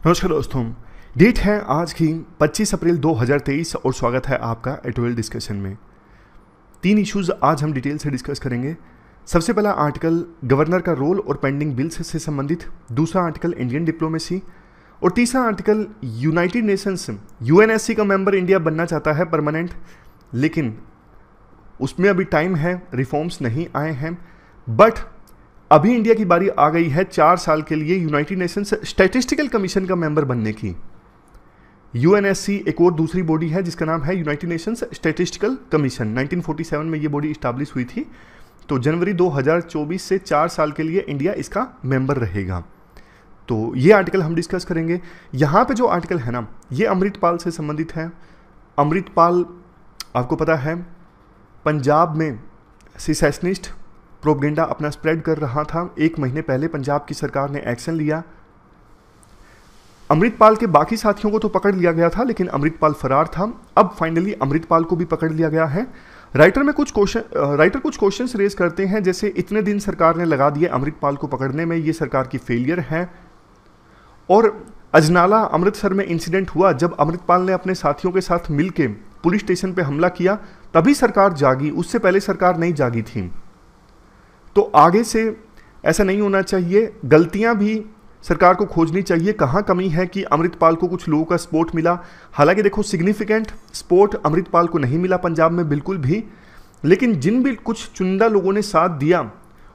नमस्कार दोस्तों, डेट है आज की 25 अप्रैल 2023 और स्वागत है आपका एटोवेल डिस्कशन में। 3 इश्यूज आज हम डिटेल से डिस्कस करेंगे। सबसे पहला आर्टिकल गवर्नर का रोल और पेंडिंग बिल्स से संबंधित, दूसरा आर्टिकल इंडियन डिप्लोमेसी और तीसरा आर्टिकल यूनाइटेड नेशंस यूएनएससी का मेंबर इंडिया बनना चाहता है परमानेंट, लेकिन उसमें अभी टाइम है, रिफॉर्म्स नहीं आए हैं। बट अभी इंडिया की बारी आ गई है 4 साल के लिए यूनाइटेड नेशंस स्टैटिस्टिकल कमीशन का मेंबर बनने की। यूएनएससी एक और दूसरी बॉडी है जिसका नाम है यूनाइटेड नेशंस स्टैटिस्टिकल कमीशन। 1947 में ये बॉडी इस्टेब्लिश हुई थी, तो जनवरी 2024 से 4 साल के लिए इंडिया इसका मेंबर रहेगा। तो ये आर्टिकल हम डिस्कस करेंगे। यहाँ पे जो आर्टिकल है ना, ये अमृतपाल से संबंधित है। अमृतपाल आपको पता है पंजाब में सिसेशनिस्ट प्रोपगेंडा अपना स्प्रेड कर रहा था। 1 महीने पहले पंजाब की सरकार ने एक्शन लिया। अमृतपाल के बाकी साथियों को तो पकड़ लिया गया था, लेकिन अमृतपाल फरार था। अब फाइनली अमृतपाल को भी पकड़ लिया गया है। राइटर कुछ क्वेश्चंस रेज करते हैं, जैसे इतने दिन सरकार ने लगा दिए अमृतपाल को पकड़ने में, ये सरकार की फेलियर है। और अजनाला अमृतसर में इंसिडेंट हुआ जब अमृतपाल ने अपने साथियों के साथ मिलकर पुलिस स्टेशन पर हमला किया, तभी सरकार जागी, उससे पहले सरकार नहीं जागी थी। तो आगे से ऐसा नहीं होना चाहिए। गलतियां भी सरकार को खोजनी चाहिए, कहां कमी है कि अमृतपाल को कुछ लोगों का सपोर्ट मिला। हालांकि देखो, सिग्निफिकेंट सपोर्ट अमृतपाल को नहीं मिला पंजाब में बिल्कुल भी, लेकिन जिन भी कुछ चुनिंदा लोगों ने साथ दिया,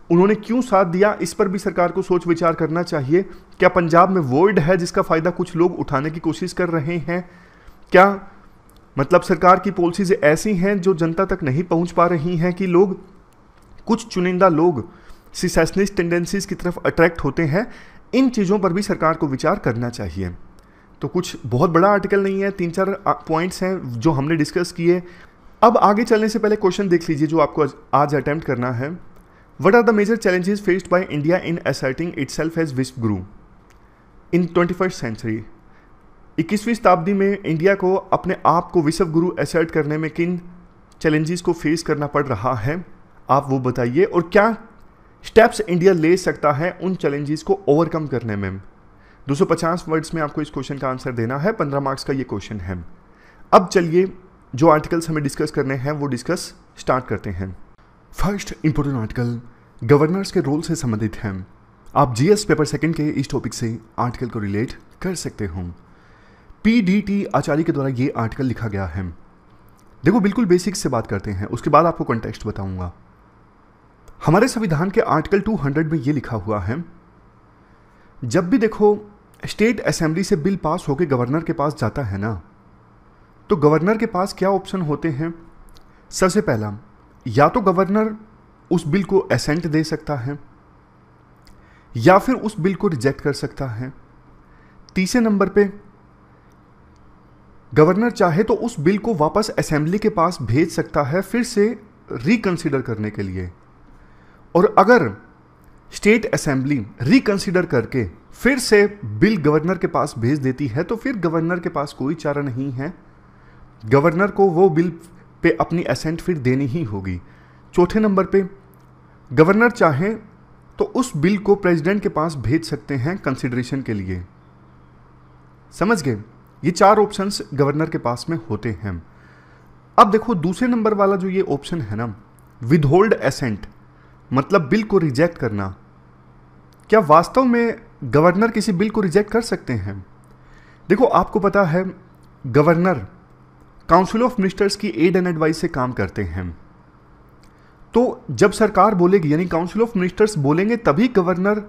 उन्होंने क्यों साथ दिया, इस पर भी सरकार को सोच विचार करना चाहिए। क्या पंजाब में वॉइड है जिसका फायदा कुछ लोग उठाने की कोशिश कर रहे हैं? क्या मतलब सरकार की पॉलिसीज ऐसी हैं जो जनता तक नहीं पहुंच पा रही हैं कि लोग, कुछ चुनिंदा लोग सिसेशनिस्ट टेंडेंसीज की तरफ अट्रैक्ट होते हैं? इन चीज़ों पर भी सरकार को विचार करना चाहिए। तो कुछ बहुत बड़ा आर्टिकल नहीं है, 3-4 पॉइंट्स हैं जो हमने डिस्कस किए। अब आगे चलने से पहले क्वेश्चन देख लीजिए जो आपको आज अटेम्प्ट करना है। What are the major challenges faced by India in asserting itself as vishwa guru in 21st century? 21वीं शताब्दी में इंडिया को अपने आप को विश्व गुरु असर्ट करने में किन चैलेंजेस को फेस करना पड़ रहा है, आप वो बताइए। और क्या स्टेप्स इंडिया ले सकता है उन चैलेंजेस को ओवरकम करने में? 250 वर्ड्स में आपको इस क्वेश्चन का आंसर देना है। 15 मार्क्स का ये क्वेश्चन है। अब चलिए जो आर्टिकल्स हमें डिस्कस करने हैं वो डिस्कस स्टार्ट करते हैं। फर्स्ट इंपॉर्टेंट आर्टिकल गवर्नर्स के रोल से संबंधित है। आप जीएस पेपर 2 के इस टॉपिक से आर्टिकल को रिलेट कर सकते हो। PDT आचार्य के द्वारा ये आर्टिकल लिखा गया है। देखो, बिल्कुल बेसिक्स से बात करते हैं, उसके बाद आपको कॉन्टेक्स्ट बताऊंगा। हमारे संविधान के आर्टिकल 200 में ये लिखा हुआ है, जब भी देखो स्टेट असेंबली से बिल पास होकर गवर्नर के पास जाता है ना, तो गवर्नर के पास क्या ऑप्शन होते हैं? सबसे पहला, या तो गवर्नर उस बिल को असेंट दे सकता है या फिर उस बिल को रिजेक्ट कर सकता है। तीसरे नंबर पे गवर्नर चाहे तो उस बिल को वापस असेंबली के पास भेज सकता है फिर से रिकंसीडर करने के लिए। और अगर स्टेट असेंबली रिकंसीडर करके फिर से बिल गवर्नर के पास भेज देती है तो फिर गवर्नर के पास कोई चारा नहीं है, गवर्नर को वो बिल पे अपनी असेंट फिर देनी ही होगी। चौथे नंबर पे गवर्नर चाहे तो उस बिल को प्रेसिडेंट के पास भेज सकते हैं कंसिडरेशन के लिए। समझ गए? ये 4 ऑप्शंस गवर्नर के पास में होते हैं। अब देखो दूसरे नंबर वाला जो ये ऑप्शन है ना, विदहोल्ड असेंट, मतलब बिल को रिजेक्ट करना। क्या वास्तव में गवर्नर किसी बिल को रिजेक्ट कर सकते हैं? देखो, आपको पता है गवर्नर काउंसिल ऑफ मिनिस्टर्स की एड एंड एडवाइस से काम करते हैं। तो जब सरकार बोलेगी, यानी काउंसिल ऑफ मिनिस्टर्स बोलेंगे, तभी गवर्नर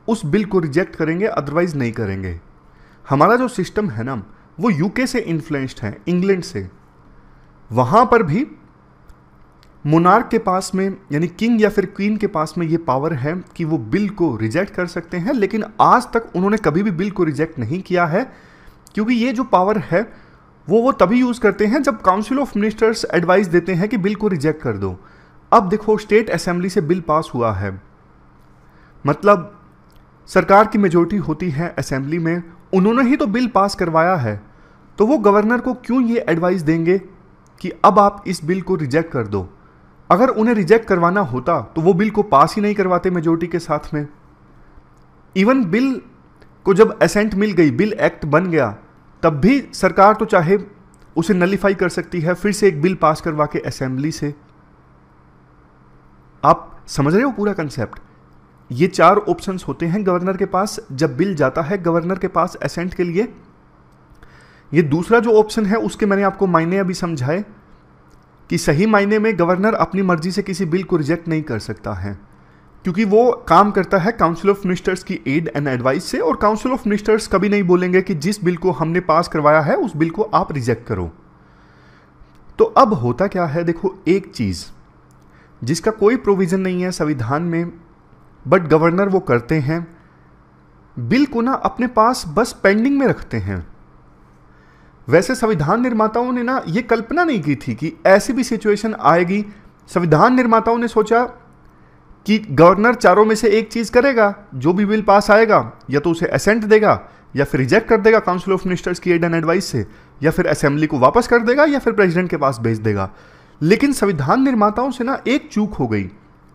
उस बिल को रिजेक्ट करेंगे, अदरवाइज नहीं करेंगे। हमारा जो सिस्टम है ना, वो यूके से इन्फ्लुएंस्ड है, इंग्लैंड से। वहां पर भी मोनार्क के पास में, यानी किंग या फिर क्वीन के पास में ये पावर है कि वो बिल को रिजेक्ट कर सकते हैं, लेकिन आज तक उन्होंने कभी भी बिल को रिजेक्ट नहीं किया है, क्योंकि ये जो पावर है वो तभी यूज करते हैं जब काउंसिल ऑफ मिनिस्टर्स एडवाइस देते हैं कि बिल को रिजेक्ट कर दो। अब देखो, स्टेट असेंबली से बिल पास हुआ है, मतलब सरकार की मेजोरिटी होती है असेंबली में, उन्होंने ही तो बिल पास करवाया है, तो वो गवर्नर को क्यों ये एडवाइस देंगे कि अब आप इस बिल को रिजेक्ट कर दो? अगर उन्हें रिजेक्ट करवाना होता तो वो बिल को पास ही नहीं करवाते मेजोरिटी के साथ में। इवन बिल को जब असेंट मिल गई, बिल एक्ट बन गया, तब भी सरकार तो चाहे उसे नलिफाई कर सकती है, फिर से एक बिल पास करवा के असेंबली से। आप समझ रहे हो पूरा कंसेप्ट? ये 4 ऑप्शंस होते हैं गवर्नर के पास जब बिल जाता है गवर्नर के पास असेंट के लिए। ये दूसरा जो ऑप्शन है उसके मैंने आपको मायने अभी समझाए कि सही मायने में गवर्नर अपनी मर्जी से किसी बिल को रिजेक्ट नहीं कर सकता है, क्योंकि वो काम करता है काउंसिल ऑफ मिनिस्टर्स की एड एंड एडवाइस से, और काउंसिल ऑफ मिनिस्टर्स कभी नहीं बोलेंगे कि जिस बिल को हमने पास करवाया है उस बिल को आप रिजेक्ट करो। तो अब होता क्या है, देखो, एक चीज जिसका कोई प्रोविजन नहीं है संविधान में, बट गवर्नर वो करते हैं, बिल को ना अपने पास बस पेंडिंग में रखते हैं। वैसे संविधान निर्माताओं ने ना ये कल्पना नहीं की थी कि ऐसी भी सिचुएशन आएगी। संविधान निर्माताओं ने सोचा कि गवर्नर चारों में से एक चीज करेगा, जो भी बिल पास आएगा या तो उसे असेंट देगा या फिर रिजेक्ट कर देगा काउंसिल ऑफ मिनिस्टर्स की एड एंड एडवाइस से, या फिर असेंबली को वापस कर देगा या फिर प्रेसिडेंट के पास भेज देगा। लेकिन संविधान निर्माताओं से ना एक चूक हो गई,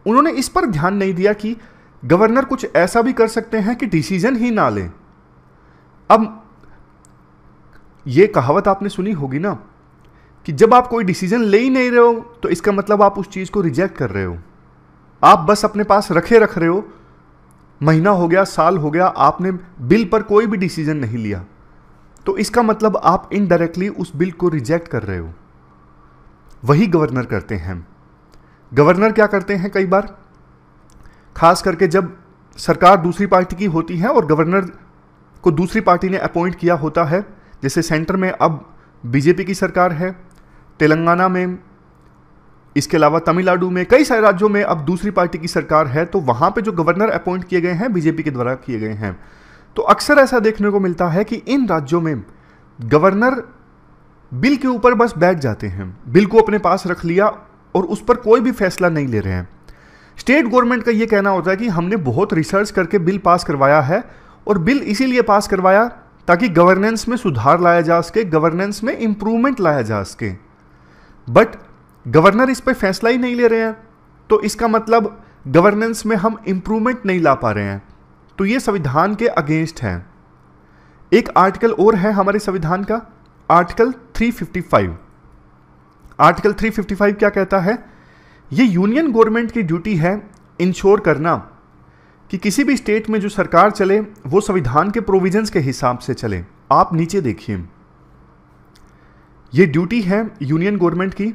उन्होंने इस पर ध्यान नहीं दिया कि गवर्नर कुछ ऐसा भी कर सकते हैं कि डिसीजन ही ना ले। अब ये कहावत आपने सुनी होगी ना कि जब आप कोई डिसीजन ले ही नहीं रहे हो तो इसका मतलब आप उस चीज को रिजेक्ट कर रहे हो, आप बस अपने पास रख रहे हो। महीना हो गया, साल हो गया, आपने बिल पर कोई भी डिसीजन नहीं लिया, तो इसका मतलब आप इनडायरेक्टली उस बिल को रिजेक्ट कर रहे हो। वही गवर्नर करते हैं। गवर्नर क्या करते हैं, कई बार खास करके जब सरकार दूसरी पार्टी की होती है और गवर्नर को दूसरी पार्टी ने अपॉइंट किया होता है, जैसे सेंटर में अब बीजेपी की सरकार है, तेलंगाना में, इसके अलावा तमिलनाडु में, कई सारे राज्यों में अब दूसरी पार्टी की सरकार है, तो वहां पे जो गवर्नर अपॉइंट किए गए हैं बीजेपी के द्वारा किए गए हैं। तो अक्सर ऐसा देखने को मिलता है कि इन राज्यों में गवर्नर बिल के ऊपर बस बैठ जाते हैं, बिल को अपने पास रख लिया और उस पर कोई भी फैसला नहीं ले रहे हैं। स्टेट गवर्नमेंट का यह कहना होता है कि हमने बहुत रिसर्च करके बिल पास करवाया है, और बिल इसीलिए पास करवाया ताकि गवर्नेंस में सुधार लाया जा सके, गवर्नेंस में इंप्रूवमेंट लाया जा सके। बट गवर्नर इस पर फैसला ही नहीं ले रहे हैं, तो इसका मतलब गवर्नेंस में हम इंप्रूवमेंट नहीं ला पा रहे हैं, तो ये संविधान के अगेंस्ट है। एक आर्टिकल और है हमारे संविधान का, आर्टिकल 355। आर्टिकल 355 क्या कहता है? ये यूनियन गवर्नमेंट की ड्यूटी है इंश्योर करना कि किसी भी स्टेट में जो सरकार चले वो संविधान के प्रोविजंस के हिसाब से चले। आप नीचे देखिए, ये ड्यूटी है यूनियन गवर्नमेंट की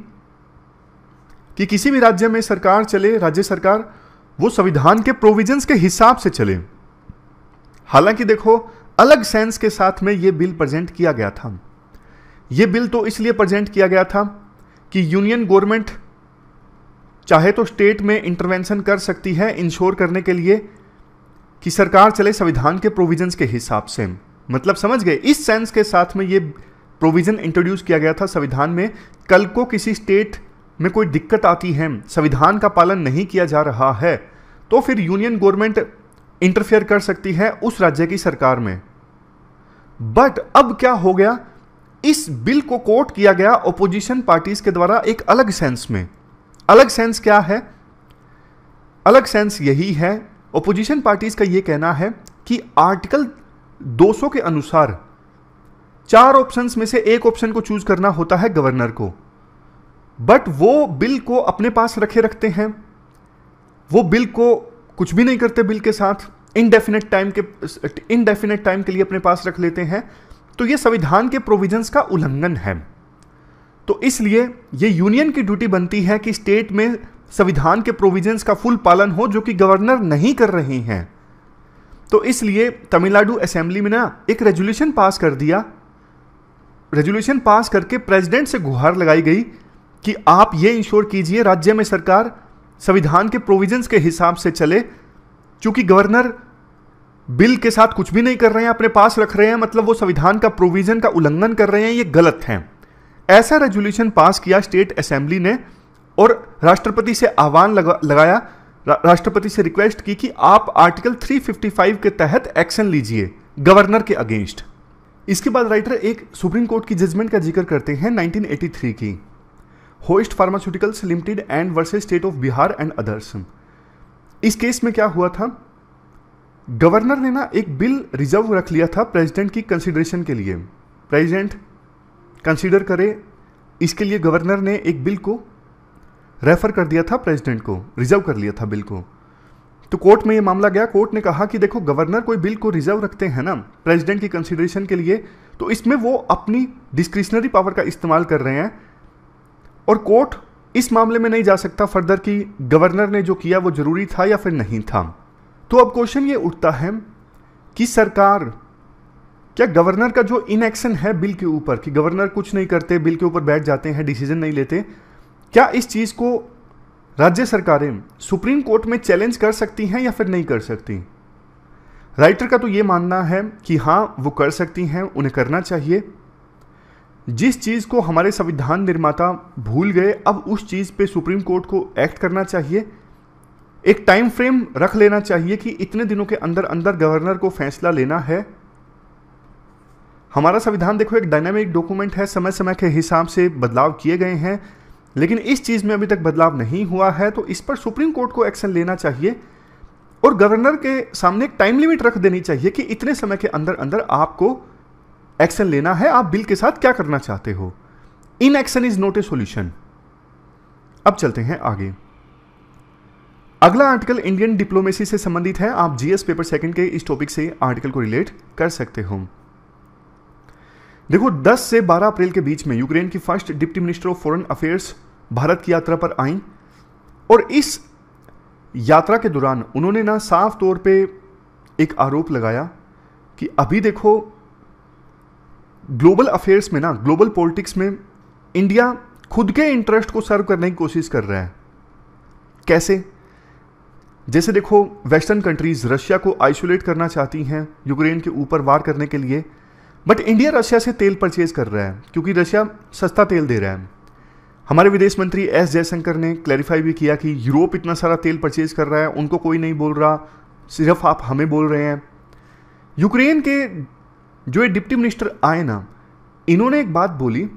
कि किसी भी राज्य में सरकार चले, राज्य सरकार, वो संविधान के प्रोविजंस के हिसाब से चले। हालांकि देखो, अलग सेंस के साथ में ये बिल प्रेजेंट किया गया था। ये बिल तो इसलिए प्रेजेंट किया गया था कि यूनियन गवर्नमेंट चाहे तो स्टेट में इंटरवेंशन कर सकती है इंश्योर करने के लिए कि सरकार चले संविधान के प्रोविजंस के हिसाब से। मतलब समझ गए, इस सेंस के साथ में ये प्रोविजन इंट्रोड्यूस किया गया था संविधान में। कल को किसी स्टेट में कोई दिक्कत आती है, संविधान का पालन नहीं किया जा रहा है, तो फिर यूनियन गवर्नमेंट इंटरफेयर कर सकती है उस राज्य की सरकार में। बट अब क्या हो गया, इस बिल को कोट किया गया ओपोजिशन पार्टीज के द्वारा एक अलग सेंस में। अलग सेंस क्या है? अलग सेंस यही है, ओपोजिशन पार्टीज का यह कहना है कि आर्टिकल 200 के अनुसार 4 ऑप्शंस में से एक ऑप्शन को चूज करना होता है गवर्नर को, बट वो बिल को अपने पास रखते हैं, वो बिल को कुछ भी नहीं करते, बिल के साथ इनडेफिनेट टाइम के लिए अपने पास रख लेते हैं। तो ये संविधान के प्रोविजंस का उल्लंघन है। तो इसलिए ये यूनियन की ड्यूटी बनती है कि स्टेट में संविधान के प्रोविजंस का फुल पालन हो, जो कि गवर्नर नहीं कर रही हैं। तो इसलिए तमिलनाडु असेंबली में ना एक रेजोल्यूशन पास कर दिया। रेजोल्यूशन पास करके प्रेसिडेंट से गुहार लगाई गई कि आप ये इंश्योर कीजिए राज्य में सरकार संविधान के प्रोविजंस के हिसाब से चले। चूंकि गवर्नर बिल के साथ कुछ भी नहीं कर रहे हैं, अपने पास रख रहे हैं, मतलब वो संविधान का प्रोविजन का उल्लंघन कर रहे हैं, ये गलत है। ऐसा रेजोल्यूशन पास किया स्टेट असेंबली ने और राष्ट्रपति से आह्वान लगाया, राष्ट्रपति से रिक्वेस्ट की कि आप आर्टिकल 355 के तहत एक्शन लीजिए गवर्नर के अगेंस्ट। इसके बाद राइटर एक सुप्रीम कोर्ट की जजमेंट का जिक्र करते हैं 1983 की, host pharmaceuticals limited and versus state of Bihar and others. इस केस में क्या हुआ था, गवर्नर ने ना एक बिल रिजर्व रख लिया था प्रेसिडेंट की कंसिडरेशन के लिए, प्रेसिडेंट कंसीडर करे, इसके लिए गवर्नर ने एक बिल को रेफर कर दिया था प्रेसिडेंट को, रिजर्व कर लिया था बिल को। तो कोर्ट में ये मामला गया, कोर्ट ने कहा कि देखो गवर्नर कोई बिल को रिजर्व रखते हैं ना प्रेसिडेंट की कंसीडरेशन के लिए, तो इसमें वो अपनी डिस्क्रिशनरी पावर का इस्तेमाल कर रहे हैं और कोर्ट इस मामले में नहीं जा सकता फर्दर कि गवर्नर ने जो किया वो जरूरी था या फिर नहीं था। तो अब क्वेश्चन ये उठता है कि सरकार, क्या गवर्नर का जो इनएक्शन है बिल के ऊपर, कि गवर्नर कुछ नहीं करते, बिल के ऊपर बैठ जाते हैं, डिसीजन नहीं लेते, क्या इस चीज को राज्य सरकारें सुप्रीम कोर्ट में चैलेंज कर सकती हैं या फिर नहीं कर सकती? राइटर का तो ये मानना है कि हाँ वो कर सकती हैं, उन्हें करना चाहिए। जिस चीज को हमारे संविधान निर्माता भूल गए, अब उस चीज पे सुप्रीम कोर्ट को एक्ट करना चाहिए। एक टाइम फ्रेम रख लेना चाहिए कि इतने दिनों के अंदर अंदर गवर्नर को फैसला लेना है। हमारा संविधान देखो एक डायनामिक डॉक्यूमेंट है, समय समय के हिसाब से बदलाव किए गए हैं, लेकिन इस चीज में अभी तक बदलाव नहीं हुआ है, तो इस पर सुप्रीम कोर्ट को एक्शन लेना चाहिए और गवर्नर के सामने एक टाइम लिमिट रख देनी चाहिए कि इतने समय के अंदर अंदर आपको एक्शन लेना है, आप बिल के साथ क्या करना चाहते हो। In action is not a solution. अब चलते हैं आगे। अगला आर्टिकल इंडियन डिप्लोमेसी से संबंधित है। आप जीएस पेपर सेकंड के इस टॉपिक से आर्टिकल को रिलेट कर सकते हो। देखो 10 से 12 अप्रैल के बीच में यूक्रेन की first deputy minister of foreign affairs Bharat की यात्रा पर आई और इस यात्रा के दौरान उन्होंने ना साफ तौर पे एक आरोप लगाया कि अभी देखो ग्लोबल अफेयर्स में ना, ग्लोबल पॉलिटिक्स में इंडिया खुद के इंटरेस्ट को सर्व करने की कोशिश कर रहा है। कैसे? जैसे देखो वेस्टर्न कंट्रीज रशिया को आइसोलेट करना चाहती हैं यूक्रेन के ऊपर वार करने के लिए, बट इंडिया रशिया से तेल परचेज कर रहा है क्योंकि रशिया सस्ता तेल दे रहा है। हमारे विदेश मंत्री एस जयशंकर ने क्लैरिफाई भी किया कि यूरोप इतना सारा तेल परचेज कर रहा है, उनको कोई नहीं बोल रहा, सिर्फ आप हमें बोल रहे हैं। यूक्रेन के जो डिप्टी मिनिस्टर आए ना, इन्होंने एक बात बोली,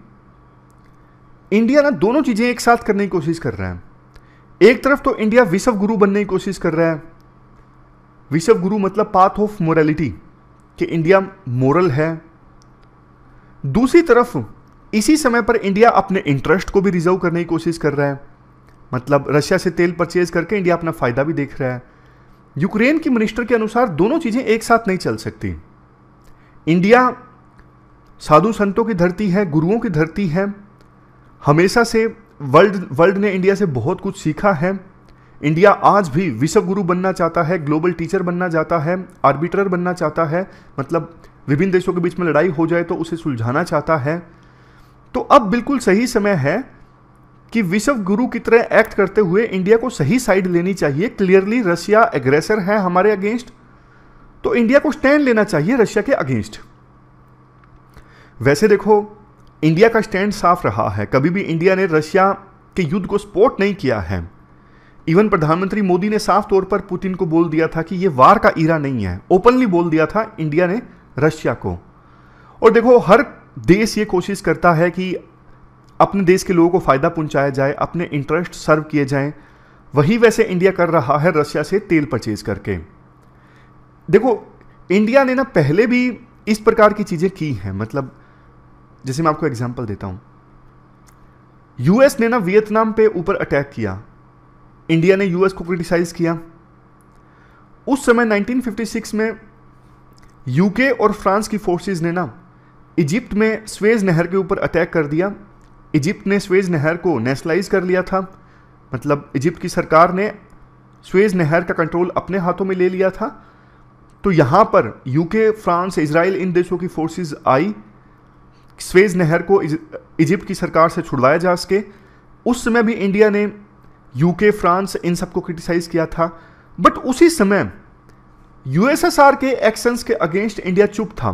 इंडिया ना दोनों चीजें एक साथ करने की कोशिश कर रहा है। एक तरफ तो इंडिया विश्व गुरु बनने की कोशिश कर रहा है, विश्व गुरु मतलब पाथ ऑफ मोरालिटी, कि इंडिया मोरल है। दूसरी तरफ इसी समय पर इंडिया अपने इंटरेस्ट को भी रिजर्व करने की कोशिश कर रहा है, मतलब रशिया से तेल परचेज करके इंडिया अपना फायदा भी देख रहा है। यूक्रेन की मिनिस्टर के अनुसार दोनों चीजें एक साथ नहीं चल सकती। इंडिया साधु संतों की धरती है, गुरुओं की धरती है, हमेशा से वर्ल्ड ने इंडिया से बहुत कुछ सीखा है। इंडिया आज भी विश्व गुरु बनना चाहता है, ग्लोबल टीचर बनना चाहता है, आर्बिट्रर बनना चाहता है, मतलब विभिन्न देशों के बीच में लड़ाई हो जाए तो उसे सुलझाना चाहता है। तो अब बिल्कुल सही समय है कि विश्व गुरु की तरह एक्ट करते हुए इंडिया को सही साइड लेनी चाहिए। क्लियरली रशिया एग्रेसर है हमारे अगेंस्ट, तो इंडिया को स्टैंड लेना चाहिए रशिया के अगेंस्ट। वैसे देखो इंडिया का स्टैंड साफ रहा है, कभी भी इंडिया ने रशिया के युद्ध को सपोर्ट नहीं किया है। इवन प्रधानमंत्री मोदी ने साफ तौर पर पुतिन को बोल दिया था कि ये वार का इरा नहीं है, ओपनली बोल दिया था इंडिया ने रशिया को। और देखो हर देश ये कोशिश करता है कि अपने देश के लोगों को फायदा पहुंचाया जाए, अपने इंटरेस्ट सर्व किए जाएं। वही वैसे इंडिया कर रहा है रशिया से तेल परचेज करके। देखो इंडिया ने ना पहले भी इस प्रकार की चीजें की हैं, मतलब जैसे मैं आपको एग्जांपल देता हूं, यूएस ने ना वियतनाम पे ऊपर अटैक किया, इंडिया ने यूएस को क्रिटिसाइज किया। उस समय 1956 में यूके और फ्रांस की फोर्सेस ने ना इजिप्ट में स्वेज नहर के ऊपर अटैक कर दिया। इजिप्ट ने स्वेज नहर को नेशनलाइज कर लिया था, मतलब इजिप्ट की सरकार ने स्वेज नहर का कंट्रोल अपने हाथों में ले लिया था। तो यहां पर यूके, फ्रांस, इजराइल, इन देशों की फोर्सेस आई, स्वेज नहर को इजिप्ट की सरकार से छुड़वाया जा सके। उस समय भी इंडिया ने यूके, फ्रांस, इन सबको क्रिटिसाइज किया था। बट उसी समय यूएसएसआर के एक्शंस के अगेंस्ट इंडिया चुप था।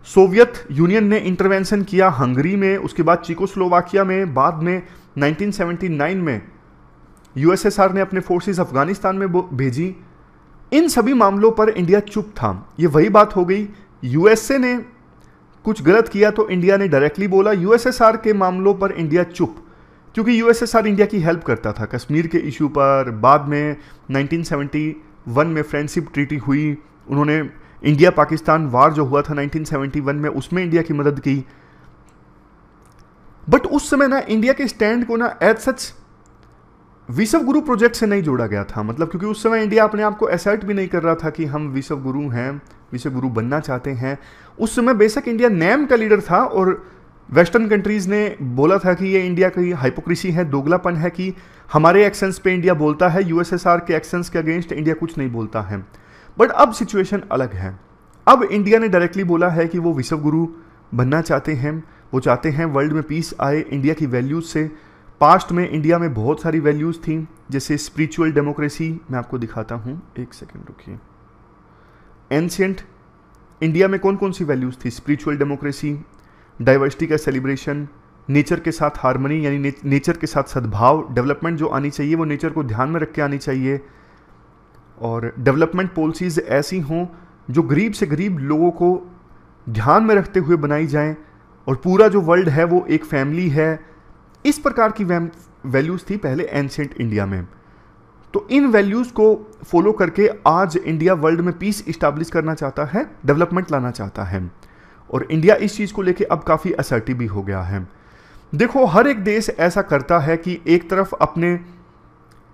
सोवियत यूनियन ने इंटरवेंशन किया हंगरी में, उसके बाद चेकोस्लोवाकिया में, बाद में 1979 में यूएसएसआर ने अपने फोर्सेस अफगानिस्तान में भेजी। इन सभी मामलों पर इंडिया चुप था। ये वही बात हो गई, यूएसए ने कुछ गलत किया तो इंडिया ने डायरेक्टली बोला, यूएसएसआर के मामलों पर इंडिया चुप, क्योंकि यूएसएसआर इंडिया की हेल्प करता था कश्मीर के इश्यू पर। बाद में 1971 में फ्रेंडशिप ट्रीटी हुई, उन्होंने इंडिया पाकिस्तान वार जो हुआ था 1971 में उसमें इंडिया की मदद की। बट उस समय ना इंडिया के स्टैंड को ना एज सच विश्व गुरु प्रोजेक्ट से नहीं जोड़ा गया था, मतलब क्योंकि उस समय इंडिया अपने आप को असर्ट भी नहीं कर रहा था कि हम विश्व गुरु हैं, विश्व गुरु बनना चाहते हैं। उस समय बेशक इंडिया नेम का लीडर था और वेस्टर्न कंट्रीज ने बोला था कि ये इंडिया की हाइपोक्रेसी है, दोगलापन है कि हमारे एक्शंस पे इंडिया बोलता है, यूएसएसआर के एक्शंस के अगेंस्ट इंडिया कुछ नहीं बोलता है। बट अब सिचुएशन अलग है। अब इंडिया ने डायरेक्टली बोला है कि वो विश्व गुरु बनना चाहते हैं, वो चाहते हैं वर्ल्ड में पीस आए इंडिया की वैल्यूज से। पास्ट में इंडिया में बहुत सारी वैल्यूज थी, जैसे स्पिरिचुअल डेमोक्रेसी, मैं आपको दिखाता हूँ, एक सेकेंड रुकिए। एंशियंट इंडिया में कौन कौन सी वैल्यूज थी? स्पिरिचुअल डेमोक्रेसी, डाइवर्सिटी का सेलिब्रेशन, नेचर के साथ हार्मनी यानी नेचर के साथ सद्भाव, डेवलपमेंट जो आनी चाहिए वो नेचर को ध्यान में रख के आनी चाहिए, और डेवलपमेंट पॉलिसीज ऐसी हों जो गरीब से गरीब लोगों को ध्यान में रखते हुए बनाई जाएं, और पूरा जो वर्ल्ड है वो एक फैमिली है। इस प्रकार की वैल्यूज़ थी पहले एंशिएंट इंडिया में। तो इन वैल्यूज़ को फॉलो करके आज इंडिया वर्ल्ड में पीस इस्टेब्लिश करना चाहता है, डेवलपमेंट लाना चाहता है, और इंडिया इस चीज़ को लेके अब काफ़ी असर्टिव भी हो गया है। देखो, हर एक देश ऐसा करता है कि एक तरफ अपने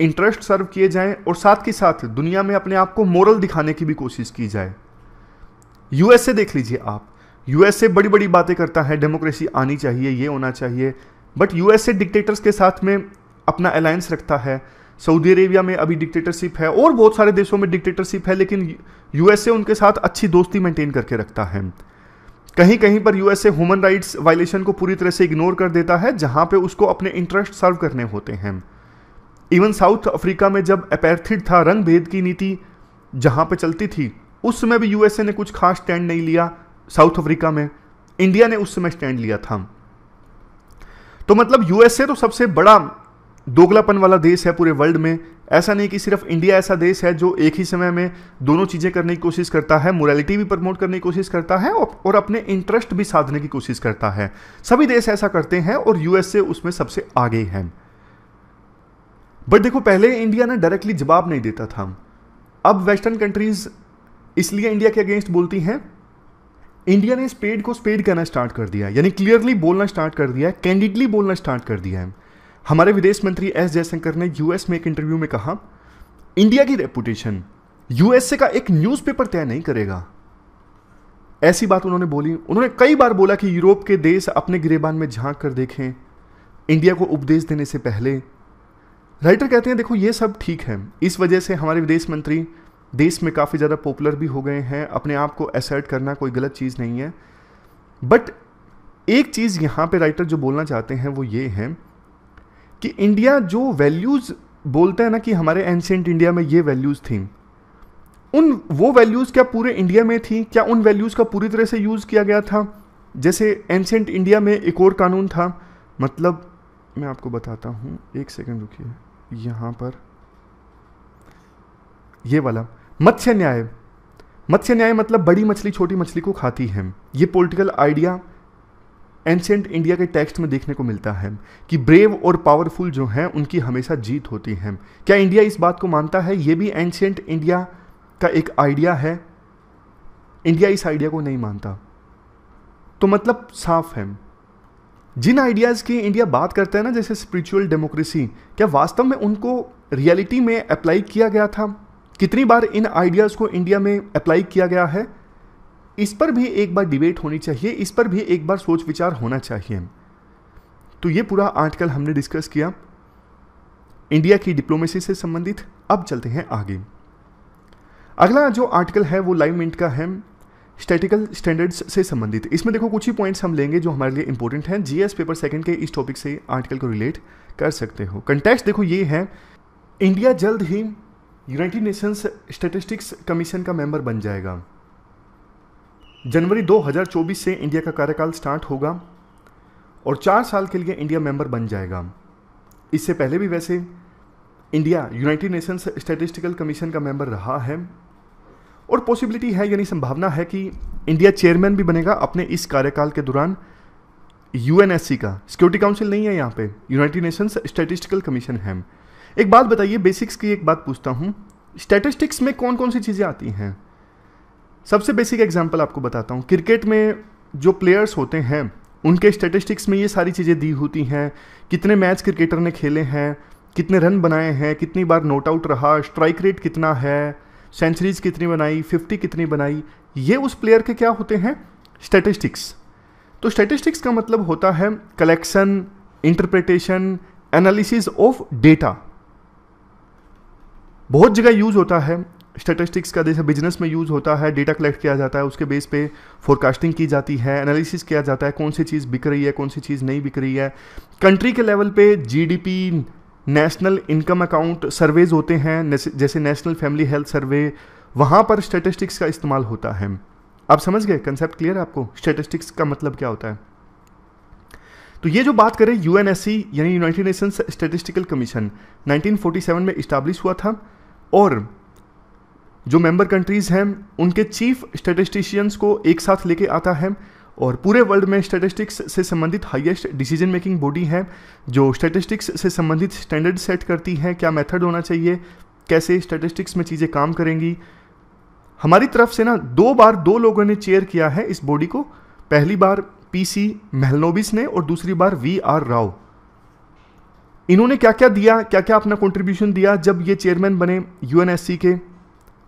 इंटरेस्ट सर्व किए जाएं और साथ के साथ दुनिया में अपने आप को मोरल दिखाने की भी कोशिश की जाए। यूएसए देख लीजिए आप, यूएसए बड़ी बड़ी बातें करता है, डेमोक्रेसी आनी चाहिए, ये होना चाहिए, बट यूएसए डिक्टेटर्स के साथ में अपना अलायंस रखता है। सऊदी अरेबिया में अभी डिक्टेटरशिप है और बहुत सारे देशों में डिक्टेटरशिप है, लेकिन यूएसए उनके साथ अच्छी दोस्ती मेंटेन करके रखता है। कहीं कहीं पर यूएसए ह्यूमन राइट्स वायलेशन को पूरी तरह से इग्नोर कर देता है जहां पे उसको अपने इंटरेस्ट सर्व करने होते हैं। इवन साउथ अफ्रीका में जब अपेर्थीड था, रंग भेद की नीति जहां पे चलती थी, उस समय भी यूएसए ने कुछ खास स्टैंड नहीं लिया। साउथ अफ्रीका में इंडिया ने उस समय स्टैंड लिया था। तो मतलब यूएसए तो सबसे बड़ा दोगलापन वाला देश है पूरे वर्ल्ड में। ऐसा नहीं कि सिर्फ इंडिया ऐसा देश है जो एक ही समय में दोनों चीज़ें करने की कोशिश करता है, मोरालिटी भी प्रमोट करने की कोशिश करता है और अपने इंटरेस्ट भी साधने की कोशिश करता है। सभी देश ऐसा करते हैं और यूएसए उसमें सबसे आगे है। बट देखो, पहले इंडिया ने डायरेक्टली जवाब नहीं देता था। अब वेस्टर्न कंट्रीज इसलिए इंडिया के अगेंस्ट बोलती हैं। इंडिया ने स्पेड को स्पेड कहना स्टार्ट कर दिया, यानी क्लियरली बोलना स्टार्ट कर दिया है, कैंडिडली बोलना स्टार्ट कर दिया है। हमारे विदेश मंत्री एस जयशंकर ने यूएस में एक इंटरव्यू में कहा, इंडिया की रेपुटेशन यूएसए का एक न्यूज़पेपर तय नहीं करेगा। ऐसी बात उन्होंने बोली। उन्होंने कई बार बोला कि यूरोप के देश अपने गिरेबान में झांक कर देखें इंडिया को उपदेश देने से पहले। राइटर कहते हैं, देखो ये सब ठीक है, इस वजह से हमारे विदेश मंत्री देश में काफ़ी ज़्यादा पॉपुलर भी हो गए हैं। अपने आप को असर्ट करना कोई गलत चीज़ नहीं है। बट एक चीज़ यहाँ पे राइटर जो बोलना चाहते हैं वो ये है कि इंडिया जो वैल्यूज़ बोलता है ना कि हमारे एंशिएंट इंडिया में ये वैल्यूज़ थी, वो वैल्यूज़ क्या पूरे इंडिया में थी? क्या उन वैल्यूज़ का पूरी तरह से यूज़ किया गया था? जैसे एंशिएंट इंडिया में एक और कानून था, मतलब मैं आपको बताता हूँ, एक सेकेंड रुकिए, यहाँ पर ये वाला मत्स्य न्याय। मत्स्य न्याय मतलब बड़ी मछली छोटी मछली को खाती है। ये पॉलिटिकल आइडिया एंशिएंट इंडिया के टेक्स्ट में देखने को मिलता है कि ब्रेव और पावरफुल जो हैं उनकी हमेशा जीत होती है। क्या इंडिया इस बात को मानता है? ये भी एंशिएंट इंडिया का एक आइडिया है। इंडिया इस आइडिया को नहीं मानता। तो मतलब साफ है, जिन आइडियाज़ की इंडिया बात करता है ना, जैसे स्पिरिचुअल डेमोक्रेसी, क्या वास्तव में उनको रियलिटी में अप्लाई किया गया था? कितनी बार इन आइडियाज़ को इंडिया में अप्लाई किया गया है? इस पर भी एक बार डिबेट होनी चाहिए, इस पर भी एक बार सोच विचार होना चाहिए। तो ये पूरा आर्टिकल हमने डिस्कस किया इंडिया की डिप्लोमेसी से संबंधित। अब चलते हैं आगे। अगला जो आर्टिकल है वो लाइव मिंट का है, स्टैटिकल स्टैंडर्ड्स से संबंधित। इसमें देखो कुछ ही पॉइंट्स हम लेंगे जो हमारे लिए इंपॉर्टेंट हैं। जीएस पेपर सेकंड के इस टॉपिक से आर्टिकल को रिलेट कर सकते हो। कंटेक्स्ट देखो ये है, इंडिया जल्द ही यूनाइटेड नेशंस स्टैटिस्टिक्स कमीशन का मेंबर बन जाएगा। जनवरी 2024 से इंडिया का कार्यकाल स्टार्ट होगा और 4 साल के लिए इंडिया मेंबर बन जाएगा। इससे पहले भी वैसे India United Nations statistical commission का मेंबर रहा है और पॉसिबिलिटी है, यानी संभावना है कि इंडिया चेयरमैन भी बनेगा अपने इस कार्यकाल के दौरान यूएनएससी का। सिक्योरिटी काउंसिल नहीं है, यहाँ पे यूनाइटेड नेशंस स्टैटिस्टिकल कमीशन है। एक बात बताइए, बेसिक्स की एक बात पूछता हूँ, स्टैटिस्टिक्स में कौन कौन सी चीज़ें आती हैं? सबसे बेसिक एग्जांपल आपको बताता हूँ। क्रिकेट में जो प्लेयर्स होते हैं उनके स्टैटिस्टिक्स में ये सारी चीज़ें दी होती हैं। कितने मैच क्रिकेटर ने खेले हैं, कितने रन बनाए हैं, कितनी बार नॉट आउट रहा, स्ट्राइक रेट कितना है, सेंचुरीज कितनी बनाई, 50 कितनी बनाई, ये उस प्लेयर के क्या होते हैं? स्टैटिस्टिक्स। तो स्टैटिस्टिक्स का मतलब होता है collection, interpretation, analysis of data. बहुत जगह यूज होता है स्टैटिस्टिक्स का, जैसे बिजनेस में यूज होता है, डेटा कलेक्ट किया जाता है, उसके बेस पे फोरकास्टिंग की जाती है, एनालिसिस किया जाता है कौन सी चीज़ बिक रही है, कौन सी चीज़ नहीं बिक रही है। कंट्री के लेवल पे GDP, national income account surveys होते हैं, जैसे नेशनल फैमिली हेल्थ सर्वे, वहाँ पर स्टैटिस्टिक्स का इस्तेमाल होता है। आप समझ गए? कंसेप्ट क्लियर है आपको? स्टैटिस्टिक्स का मतलब क्या होता है? तो ये जो बात करें यूएनएससी यानी यूनाइटेड नेशंस स्टैटिस्टिकल कमीशन 1947 में इस्टाब्लिश हुआ था, और जो मेंबर कंट्रीज़ हैं उनके चीफ स्टैटिस्टिशियंस को एक साथ लेके आता है, और पूरे वर्ल्ड में स्टैटिस्टिक्स से संबंधित हाईएस्ट डिसीजन मेकिंग बॉडी है जो स्टैटिस्टिक्स से संबंधित स्टैंडर्ड सेट करती है, क्या मेथड होना चाहिए, कैसे स्टैटिस्टिक्स में चीज़ें काम करेंगी। हमारी तरफ से ना 2 बार 2 लोगों ने चेयर किया है इस बॉडी को। पहली बार पीसी महलनोबिस ने और दूसरी बार वीआर राव। इन्होंने क्या क्या दिया, क्या क्या अपना कंट्रीब्यूशन दिया जब ये चेयरमैन बने यूएनएससी के,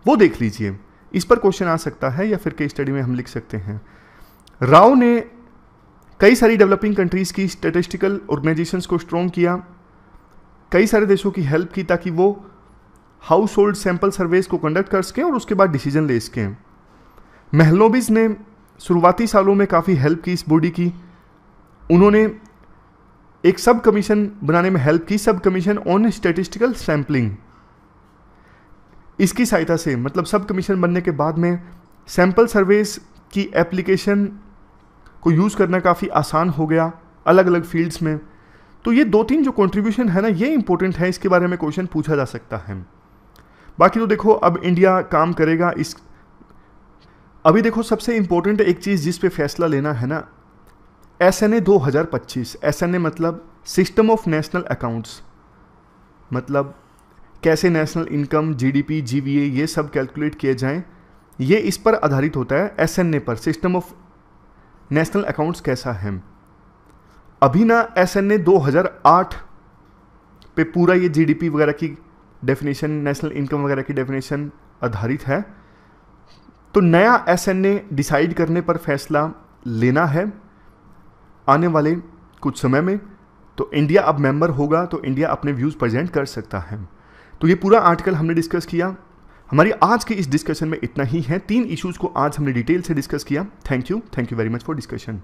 वो देख लीजिए। इस पर क्वेश्चन आ सकता है या फिर केस स्टडी में हम लिख सकते हैं। राव ने कई सारी डेवलपिंग कंट्रीज की स्टैटिस्टिकल ऑर्गेनाइजेशंस को स्ट्रॉन्ग किया, कई सारे देशों की हेल्प की ताकि वो हाउस होल्ड सैंपल सर्वेज को कंडक्ट कर सकें और उसके बाद डिसीजन ले सकें। महलनोबिस ने शुरुआती सालों में काफ़ी हेल्प की इस बॉडी की। उन्होंने एक सब कमीशन बनाने में हेल्प की, सब कमीशन ऑन स्टैटिस्टिकल सैम्पलिंग। इसकी सहायता से मतलब सब कमीशन बनने के बाद में सैंपल सर्वेज की एप्लीकेशन को यूज़ करना काफ़ी आसान हो गया अलग अलग फील्ड्स में। तो ये 2-3 जो कंट्रीब्यूशन है ना, ये इंपॉर्टेंट है, इसके बारे में क्वेश्चन पूछा जा सकता है। बाकी तो देखो अब इंडिया काम करेगा इस, अभी देखो सबसे इंपॉर्टेंट एक चीज़ जिस पे फैसला लेना है ना, SNA 2025। SNA मतलब सिस्टम ऑफ नेशनल अकाउंट्स, मतलब कैसे नेशनल इनकम, जीडीपी, जीवीए ये सब कैलकुलेट किए जाएं, ये इस पर आधारित होता है। SNA पर, सिस्टम ऑफ नेशनल अकाउंट्स कैसा है। अभी ना SNA 2008 पे पूरा ये जीडीपी वगैरह की डेफिनेशन, नेशनल इनकम वगैरह की डेफिनेशन आधारित है। तो नया SNA डिसाइड करने पर फैसला लेना है आने वाले कुछ समय में। तो इंडिया अब मेंबर होगा तो इंडिया अपने व्यूज़ प्रेजेंट कर सकता है। तो ये पूरा आर्टिकल हमने डिस्कस किया। हमारी आज के इस डिस्कशन में इतना ही है। 3 इश्यूज़ को आज हमने डिटेल से डिस्कस किया। Thank you very much for discussion.